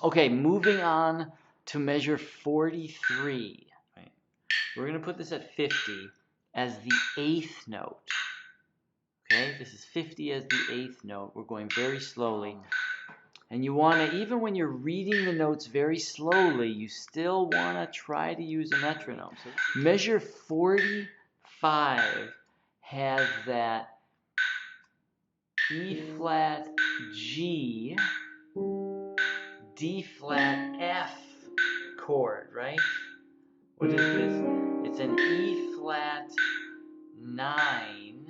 Okay, moving on to measure 43. Right. We're going to put this at 50 as the 8th note. Okay, this is 50 as the 8th note. We're going very slowly. And you want to, even when you're reading the notes very slowly, you still want to try to use a metronome. So measure 45 has that E flat G, D flat F chord, right? What is this? It's an E flat 9.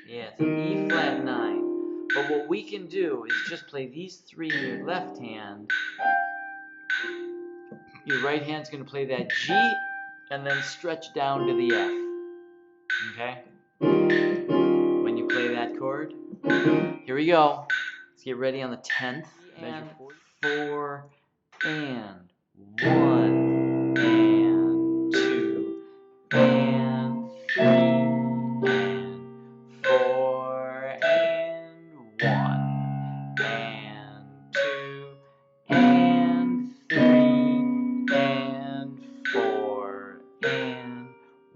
Yeah, it's an E flat 9. But what we can do is just play these three in your left hand. Your right hand's going to play that G and then stretch down to the F. Okay? When you play that chord. Here we go. Let's get ready on the 10th. Measure 4 and 1 and 2 and 3 and 4 and 1 and 2 and 3 and 4 and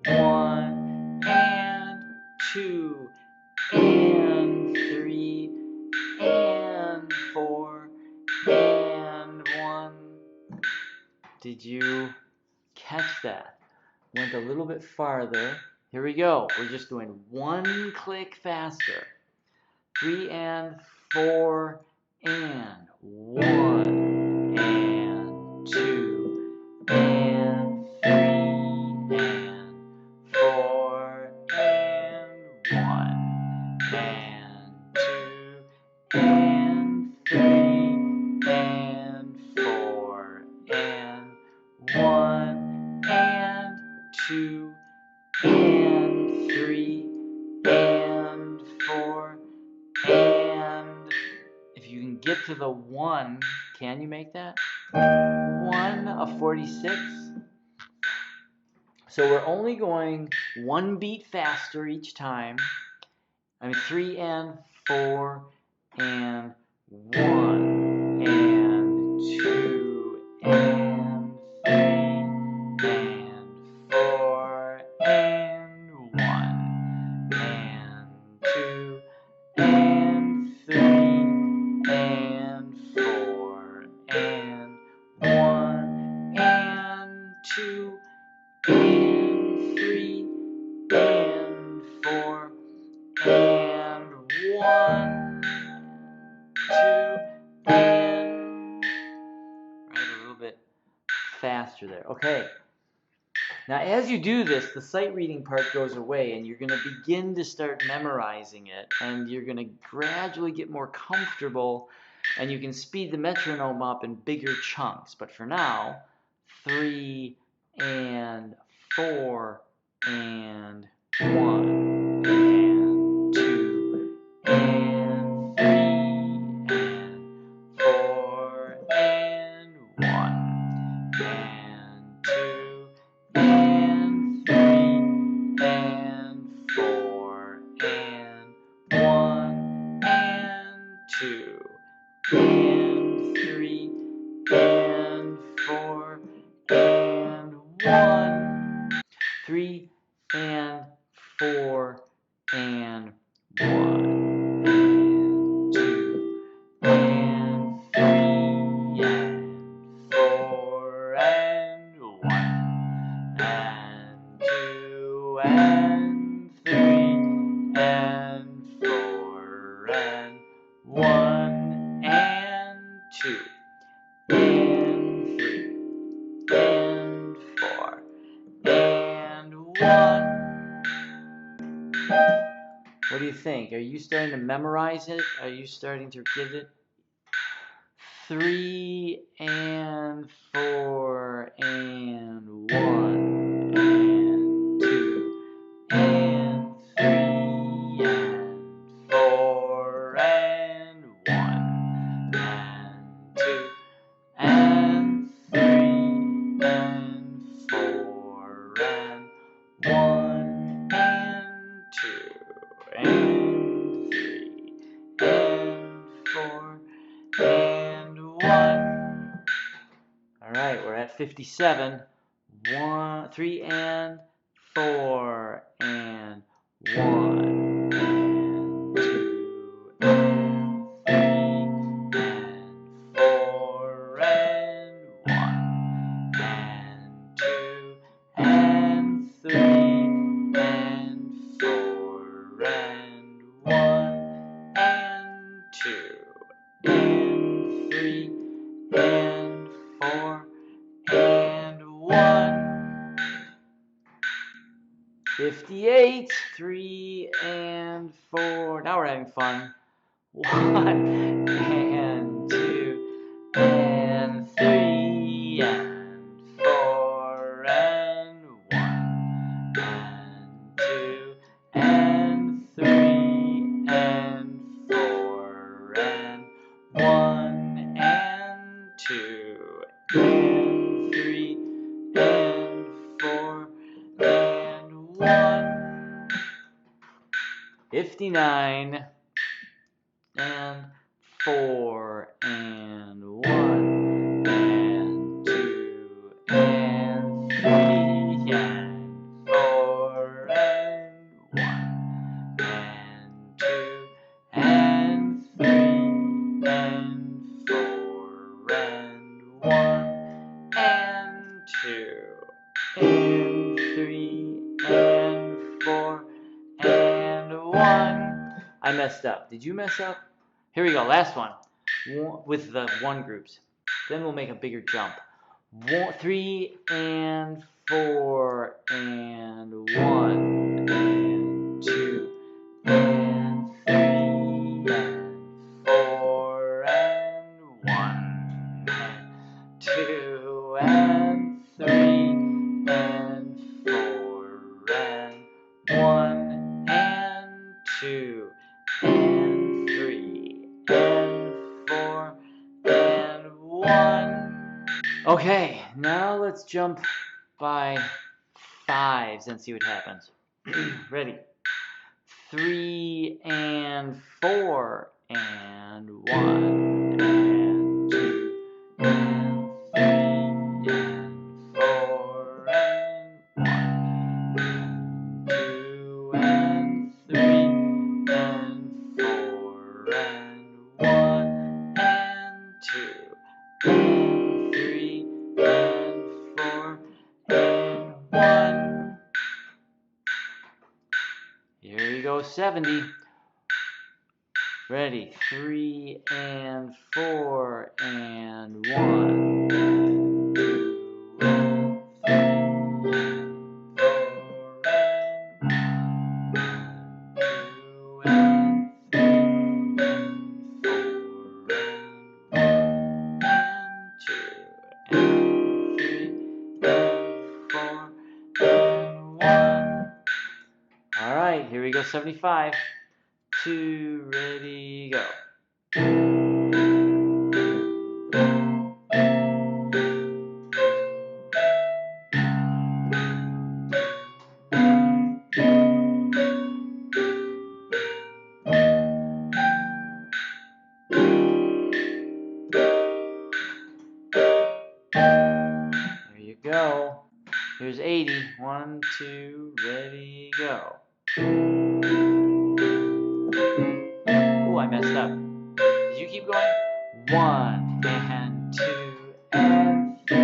1 and 2 and 3 and 4 and 1. Did you catch that? Went a little bit farther. Here we go. We're just doing one click faster. 3 and 4 and 1 and 2 and 3 and 4 and 1 and 2 and 3 and 4 and 1 and 2 and 3 and 4 and if you can get to the 1, can you make that? 1 of 46. So we're only going one beat faster each time. I mean 3 and 4 and 1 and 2 and 3 and 4 and 1 and 2 and 3 and 4 and 1 and 2 and 3 and 4 and 1, 2 and right, a little bit faster there. Okay. Now as you do this, the sight reading part goes away and you're going to begin to start memorizing it and you're going to gradually get more comfortable and you can speed the metronome up in bigger chunks. But for now, 3 and 4 and 1 and 2 and 3 and 4 and 1 and 2 and 3 and 4 and 1 and 2 and 3 and 4 and 1, 3 and 4 and 1 and 2 and 3 and 4 and 1 and 2 and 3 and 4 and 1 and 2 and 3 and 4 and 1. What do you think? Are you starting to memorize it? Are you starting to get it? 3 and 4 and 1 and 2 and 3 and 4 and 1 and 2 and 3 and 4 and 1 and 2 and 3 and 4 and at 57, 1, 3 and 4 and 1 and 2 and 3 and 4 and 1 and 2 and 3 and 4 and 1 and 2 and 3 and 4 and 1. 58, 3 and 4. Now we're having fun. 1 and 2 and 3 and 4 and 1 and 2 and 3 and 4 and 1 and 2 and 3 and 4 and 1. 59 and 4 and 1 and 2 and 3 and 4 and 1 and 2 and 3 and 4 and 1 and 2 and 3 and 4 and 1. I messed up. Did you mess up? Here we go. Last one. With the 1 groups. Then we'll make a bigger jump. 3 and 4 and 1 and 2 and 3 and 4 and 1 and 2 and 3 and 4 and 1 and 2 and 3 and 4 and 1. Okay, now let's jump by 5s and see what happens. Ready? 3 and 4 and 1 and 2 and 3 and 4 and 1 and 2 and 3 and 4 and 1 and 2 and 3 and 4 and 1. Here you go, 70. Ready? 3 and 4 and 1 and 2 and 3 and 4 and 2 and 3 and 4 and 1 and 2 and 3 and 4 and 1. All right, here we go, 75. 2, ready, go. There you go. Here's 80. 1, 2, ready, go. Oh, I messed up. Did you keep going? 1 and 2 and 3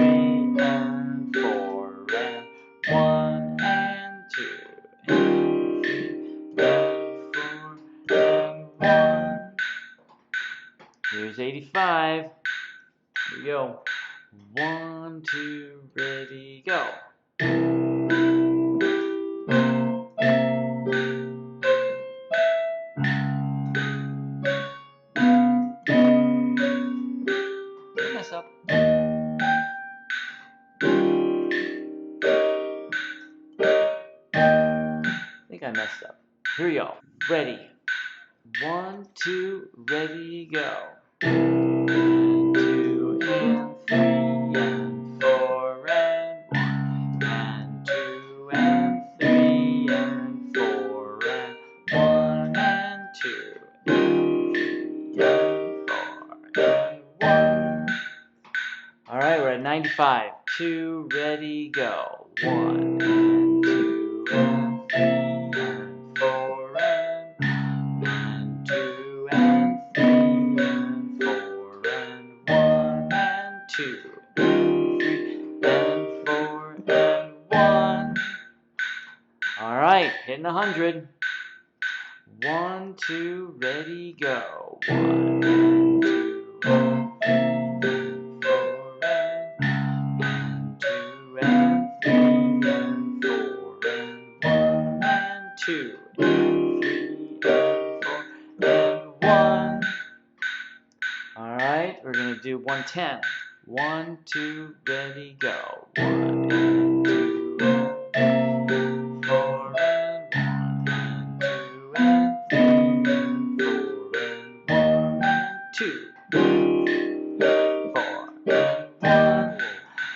and 4 and 1 and 2 and 3 and 4 and 1. Here's 85. Here we go. 1, 2, ready, go. Mess up. I think I messed up. Here we go. Ready. 1, 2, ready, go. And 2 and 3 and 4 and 1 and 2 and 3 and 4 and 1 and 2 and 3 and 4 and 1. All right, we're at 95. 2, ready, go. 1 and 2 and 3 and 4 and 2 and 3 and 4 and 1 and 2 and 3 and 4 and 1. All right, hitting 100. 1, 2, ready, go. 1 and 2 and 3 and 4 and 2 and 3 and 4 and 1 and 2 and 3 and 4 and 1. All right, we're gonna do 110. 1, 2, ready, go. 1 and 2 and 4 and 1 and 2 and 3 and 4 and 1 and 2 and 4 and 1.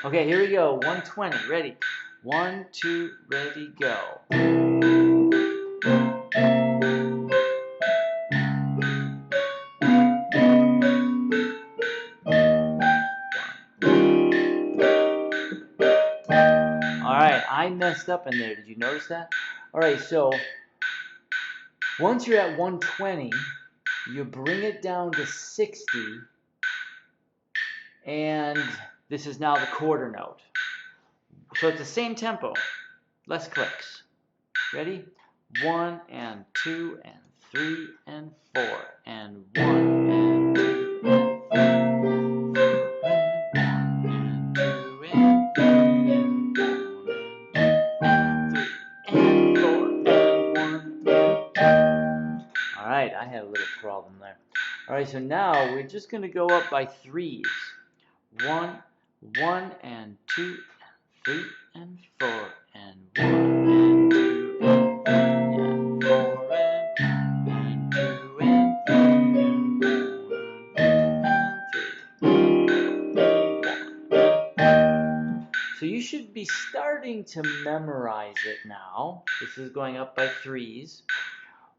Okay, here we go. 120. Ready? 1, 2, ready, go. Alright, I messed up in there. Did you notice that? Alright, so once you're at 120, you bring it down to 60, and this is now the quarter note. So it's the same tempo, less clicks. Ready? 1 and 2 and 3 and 4 and 1 and 2 and 3 and 2 and 3 and 4 and 4 and 1 and 2. All right, I had a little problem there. All right, so now we're just going to go up by threes. 1 and 2 and 3 and 4 and 1 and 2 and 3 and 4 and 2 and 3 and 4 and 1. So you should be starting to memorize it now. This is going up by threes.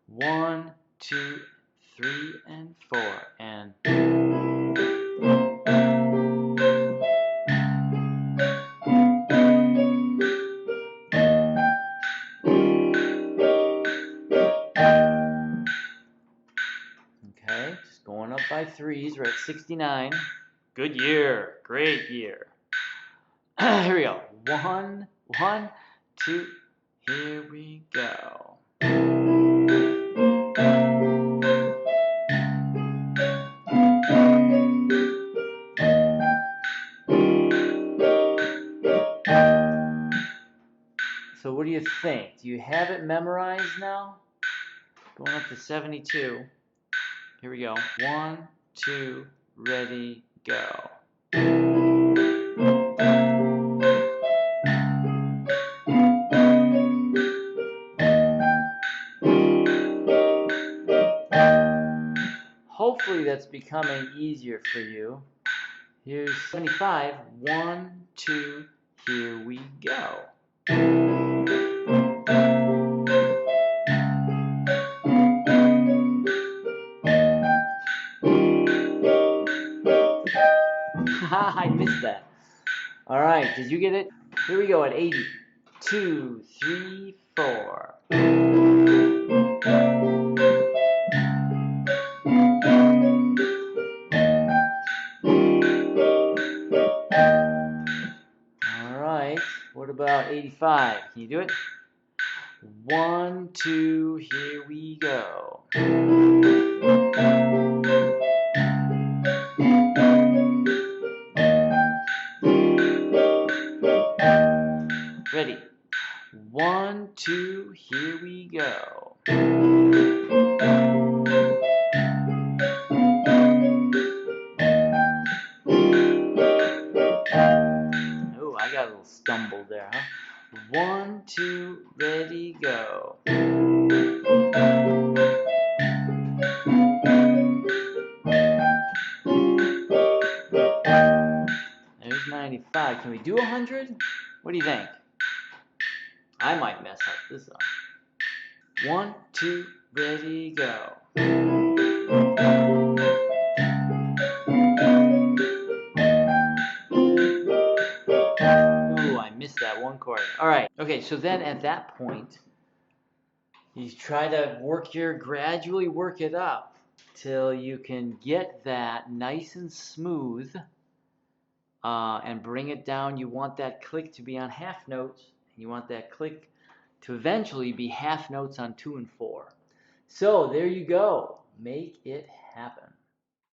1, 2, 3 and 4 and okay, just going up by threes. We're at 69. Good year. Great year. Here we go. 1, 2, here we go. So what do you think? Do you have it memorized now? Going up to 72. Here we go. 1, 2, ready, go. Hopefully that's becoming easier for you. Here's 75. 1, 2, here we go. I missed that. All right, did you get it? Here we go at 80. 2, 3, 4. All right, what about 85? Can you do it? 1, 2, here we go. Ready? 1, 2, here we go. Oh, I got a little stumble there, huh? 1, 2, ready, go. There's 95. Can we do 100? What do you think? I might mess up this up. 1, 2, ready, go. All right. Okay, so then at that point, you try to gradually work it up till you can get that nice and smooth and bring it down. You want that click to be on half notes. You want that click to eventually be half notes on 2 and 4. So there you go. Make it happen.